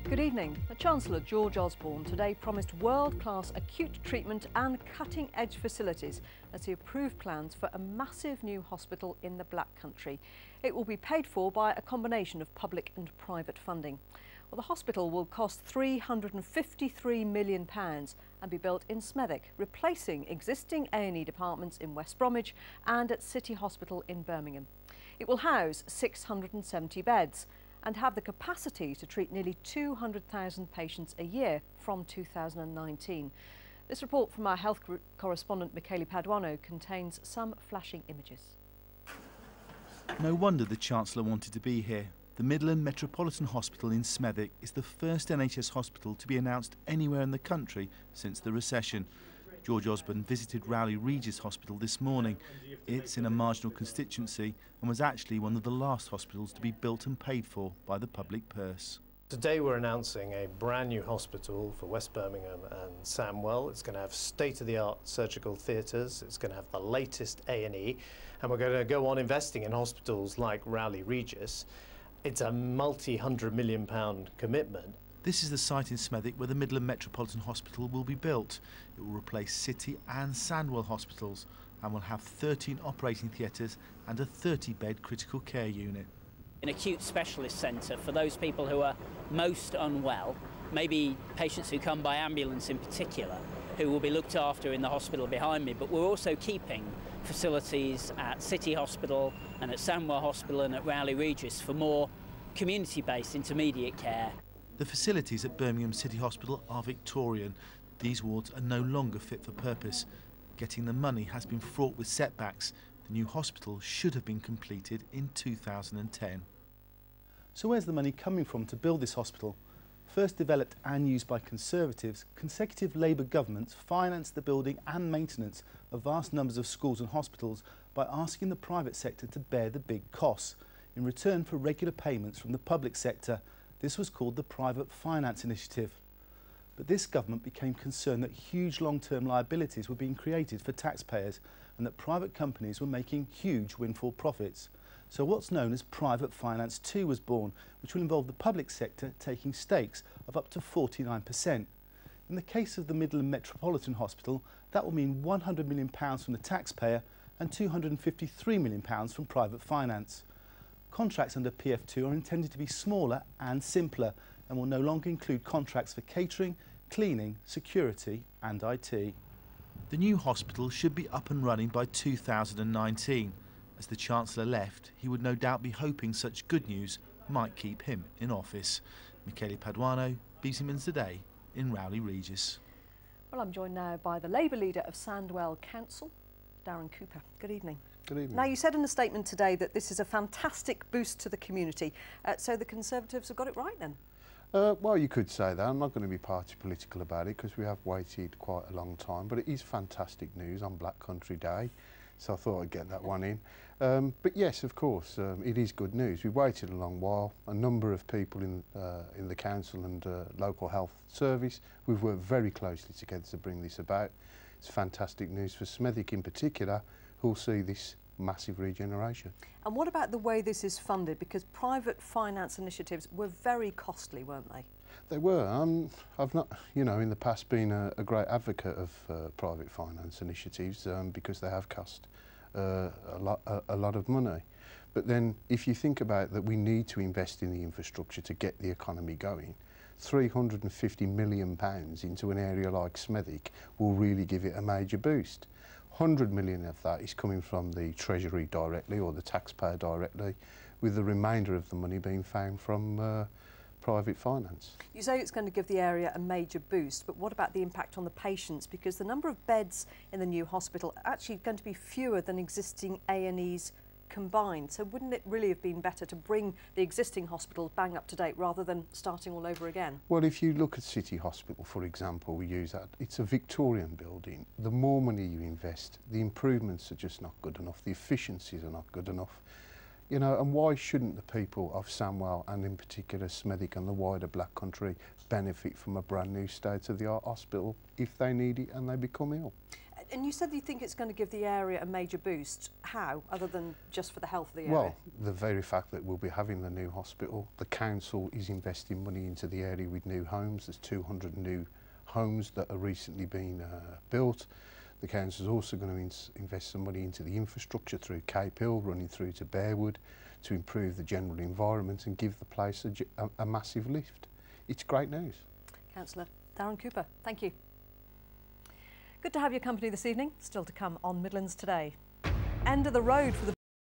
Good evening. The Chancellor, George Osborne, today promised world-class acute treatment and cutting-edge facilities as he approved plans for a massive new hospital in the Black Country. It will be paid for by a combination of public and private funding. Well, the hospital will cost £353 million and be built in Smethwick, replacing existing A&E departments in West Bromwich and at City Hospital in Birmingham. It will house 670 beds and have the capacity to treat nearly 200,000 patients a year from 2019. This report from our health correspondent Michele Paduano contains some flashing images. No wonder the Chancellor wanted to be here. The Midland Metropolitan Hospital in Smethwick is the first NHS hospital to be announced anywhere in the country since the recession. George Osborne visited Rowley Regis Hospital this morning. It's in a marginal constituency and was actually one of the last hospitals to be built and paid for by the public purse. Today we're announcing a brand new hospital for West Birmingham and Sandwell. It's going to have state-of-the-art surgical theatres, it's going to have the latest A&E, and we're going to go on investing in hospitals like Rowley Regis. It's a multi-100 million pound commitment. This is the site in Smethwick where the Midland Metropolitan Hospital will be built. It will replace City and Sandwell hospitals and will have 13 operating theatres and a 30-bed critical care unit. An acute specialist centre for those people who are most unwell, maybe patients who come by ambulance in particular, who will be looked after in the hospital behind me, but we're also keeping facilities at City Hospital and at Sandwell Hospital and at Rowley Regis for more community-based intermediate care. The facilities at Birmingham City Hospital are Victorian. These wards are no longer fit for purpose. Getting the money has been fraught with setbacks. The new hospital should have been completed in 2010. So where's the money coming from to build this hospital? First developed and used by Conservatives, consecutive Labour governments financed the building and maintenance of vast numbers of schools and hospitals by asking the private sector to bear the big costs in return for regular payments from the public sector. This was called the Private Finance Initiative. But this government became concerned that huge long-term liabilities were being created for taxpayers and that private companies were making huge windfall profits. So what's known as Private Finance 2 was born, which will involve the public sector taking stakes of up to 49%. In the case of the Midland Metropolitan Hospital, that will mean £100 million from the taxpayer and £253 million from private finance. Contracts under PF2 are intended to be smaller and simpler and will no longer include contracts for catering, cleaning, security and IT. The new hospital should be up and running by 2019. As the Chancellor left, he would no doubt be hoping such good news might keep him in office. Michele Paduano, Midlands Today in Rowley Regis. Well, I'm joined now by the Labour leader of Sandwell Council, Darren Cooper. Good evening. Good evening. Now, you said in a statement today that this is a fantastic boost to the community. So the Conservatives have got it right then? Well, you could say that. I'm not going to be party political about it because we have waited quite a long time, but it is fantastic news on Black Country Day, so I thought I'd get that one in. But yes, of course, it is good news. We've waited a long while. A number of people in the council and local health service, we've worked very closely together to bring this about. It's fantastic news for Smethwick in particular, who'll see this massive regeneration. And what about the way this is funded? Because private finance initiatives were very costly, weren't they? They were. I've not, in the past been a great advocate of private finance initiatives because they have cost a lot of money. But then if you think about that, we need to invest in the infrastructure to get the economy going. £350 million into an area like Smethwick will really give it a major boost. 100 million of that is coming from the Treasury directly or the taxpayer directly, with the remainder of the money being found from private finance. You say it's going to give the area a major boost, but what about the impact on the patients? Because the number of beds in the new hospital are actually going to be fewer than existing A&Es combined. So wouldn't it really have been better to bring the existing hospital bang up to date rather than starting all over again? Well, if you look at City Hospital, for example, we use that. It's a Victorian building. The more money you invest, the improvements are just not good enough. The efficiencies are not good enough. And why shouldn't the people of Sandwell and in particular Smethwick and the wider Black Country benefit from a brand new state-of-the-art hospital if they need it and they become ill? And you said you think it's going to give the area a major boost. How, other than just for the health of the area? Well, the very fact that we'll be having the new hospital, the council is investing money into the area with new homes. There's 200 new homes that are recently being built. The council is also going to invest some money into the infrastructure through Cape Hill, running through to Bearwood, to improve the general environment and give the place a massive lift. It's great news. Councillor Darren Cooper, thank you. Good to have your company this evening. Still to come on Midlands Today. End of the road for the